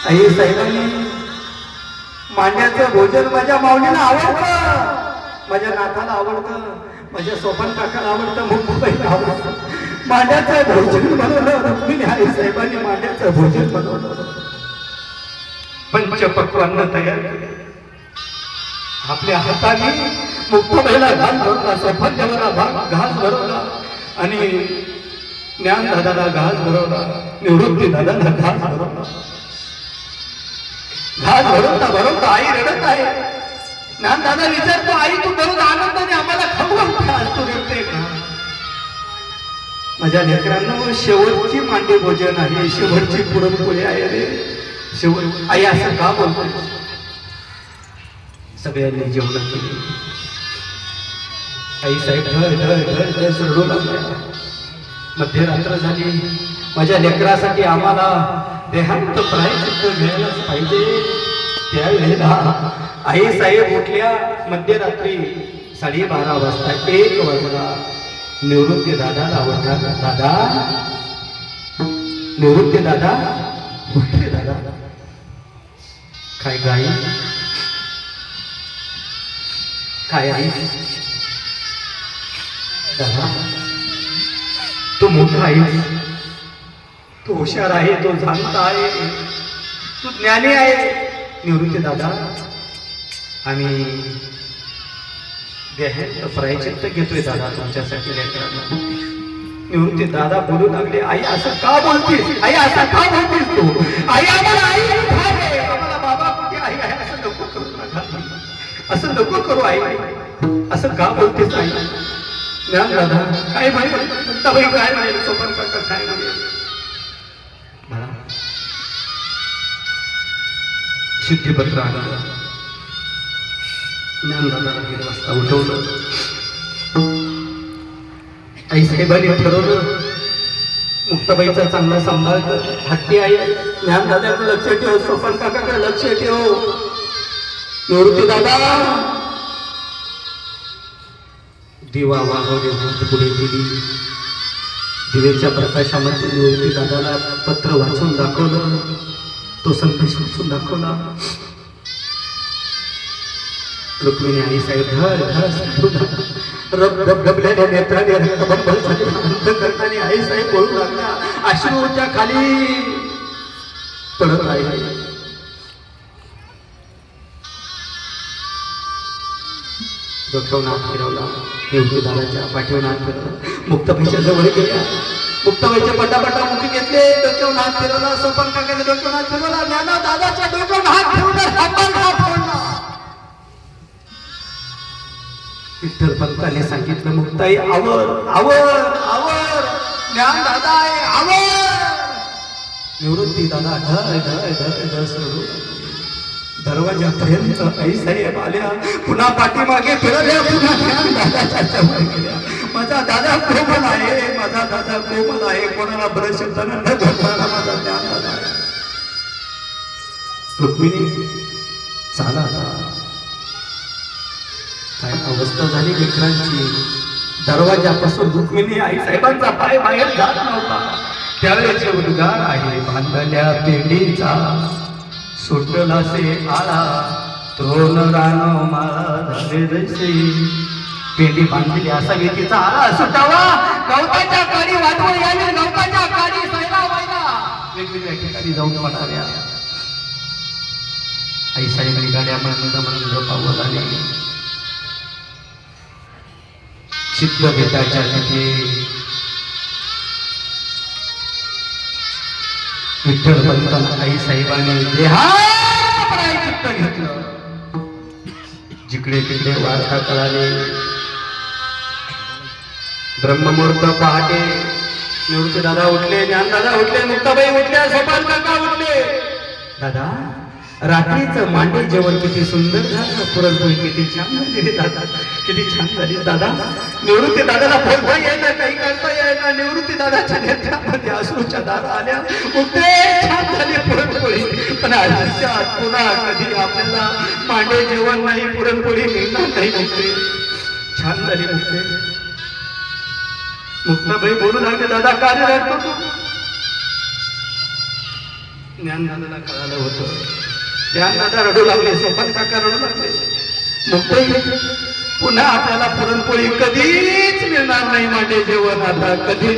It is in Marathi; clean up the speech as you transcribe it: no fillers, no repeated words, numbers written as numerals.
आई साहेबांनी मांड्याचं भोजन माझ्या माऊलीला आवडतं, माझ्या नाथाला आवडतं, माझ्या सोपान काकाला आवडतं, मुंबईला आवडतं. मांड्याचं भोजन बनवलं रुक्मिणी आई साहेबांनी, मांड्याचं भोजन बनवलं, पंचपक्वान्न तयार केले. आपल्या हाताने मुक्ताबाईला घास भरवला, सोपान देवाला घास भरवला आणि ज्ञान दादाला घास भरवला, निवृत्ती दादाला घास भरवला. घास भरवता आई रडत आहे. ज्ञान दादा विचारतो, आई तू दररोज आनंदाने आम्हाला खाऊ घालते, तू रडते का? माझ्या लेकरांना शेवटची मांडे भोजन आहे, शेवटची पुरणपोळी आहे रे, शेवट. आई असं का बोलतो? सगळ्यांनी जेवण केली. आई साहेब ढळ रडू लागल्या. मध्यरात्र झाली. माझ्या लेकरासाठी आम्हाला देहांत प्रायश्चित्त घ्यायलाच पाहिजे. त्यावेळेला आई साहेब उठल्या. मध्यरात्री 12:30 वाजता 1 वाजला. निवृत्ती दादाला आवडला. दादा, निवृत्ती दादा उठले. दादा काय गाई काय आई? दादा तू मोठा आहे, तू हुशार आहे, तू जाणता आहे, तू ज्ञानी आहे. निवृत्ती दादा आम्ही देहांत प्रायश्चित्त घेतोय दादा तुमच्यासाठी लेकरांना. निवृत्ती दादा बोलू लागले, आई असं का बोलतीस? आई असं का बोलतीस तू? आई आम्हाला आई आहे, आम्हाला बाबा कुठे आई आहे? असं नको करू नका, असं नको करू आई, असं का बोलतेस आई? ज्ञान दादा काय माहिती काय म्हणेल, सोपन काका काय म्हणेल? मला शुद्धीपत्र आलं. ज्ञान दादाला 1 वाजता उठवलं. आई साहेबांनी ठरवलं मुक्ताबाईचा चांगला सांभाळ कर, हट्टी आई. ज्ञान दादाकडे लक्ष ठेव, सोपन काकाकडे लक्ष ठेव. निवृत्ती दादा दिवा वाहवले पुढे गेली. दिवेच्या प्रकाशामध्ये निवृत्ती दादाला पत्र वाचून दाखवलं, तो संदेश वाचून दाखवला. रुक्मिणी आई साहेब रबरबलेल्या नेत्राने रक्तबंबल झाले. अंतकरणाने आई साहेब बोलू लागल्या, अश्रूच्या खाली पडत आहे. डोक्यावर हात फिरवला. निवृत्ती दादाच्या पाठीवर हात फिरवला. मुक्ताबाईच्या जवळ गेल्या. मुक्ताबाईच्या पटापटा मुखी घेतले. डोक्यावर हात फिरवला. सोपन काकाच्या डोक्यावर हात फिरवला. ज्ञाना दादाच्या डोक्यावर हात फिरवला. विठ्ठल पंताने सांगितलं, मुक्ताई आवर आवर आवर, ज्ञान दादा आहे आवर. निवृत्ती दादा ढळ सोडू दरवाजापर्यंत आई साहेब आल्या. पुन्हा पाठीमागे फिरल्या. पुन्हा ज्ञान दादाच्या जवळ गेल्या. माझा दादा कोमल आहे, माझा दादा कोमल आहे, कोणाला बरं शब्दानं न धरणारा माझा ज्ञान दादा आहे. रुक्मिणी चाला. काय अवस्था झाली लेकरांची. दरवाजापासून रुक्मिणी आई साहेबांचा पाय बाहेर जात नव्हता. त्यावेळेचे उद्गार आहे, बांधल्या पेंडीचा सुटला से आळा, तोरण रानो माळा झाले जैसे. पेंडी बांधलेली असावी, तिचा आळा सुटावा. गवताच्या काडी वाजवून यावी, गवताच्या काडी सैला व्हायला. वेगवेगळ्या ठिकाणी जाऊन पडाव्या. आई साहेब निघाल्या. मंद पावलं आले. चित्त भेटायच्या तिथे विठ्ठल पंतांना आई साहेबांनी देहात प्रायश्चित्त घेतलं. जिकडे तिकडे वार्ता कळाली. ब्रह्ममुहूर्त पहाटे निवृत्ती दादा उठले, ज्ञान दादा उठले, मुक्ताबाई उठल्या, सोपान काका उठले. दादा रात्रीचं मांडे जेवण किती सुंदर झालं, पुरणपोळी किती छान झाली दादा, किती छान झाली दादा. निवृत्ती दादाला बोलता यायला, काही करता यायला. निवृत्ती दादाच्या नेत्रामध्ये अश्रूच्या धारा आल्या. उठे छान झाली पुरणपोळी, पण आयुष्यात पुन्हा कधी आपल्याला मांडे जेवण नाही, पुरणपोळी मिळणार नाही. मुक्ते छान झाली. मुक्ते मुक्ताबाई बोलू लागले, दादा काय रडतो तू? ज्ञानदादाला कळालं होतं. ज्ञानदादा रडू लागले, सोपान काका रडू लागले. मुक्ताई, पुन्हा आपल्याला पुरणपोळी कधीच मिळणार नाही मांडे जेवण, आता कधीच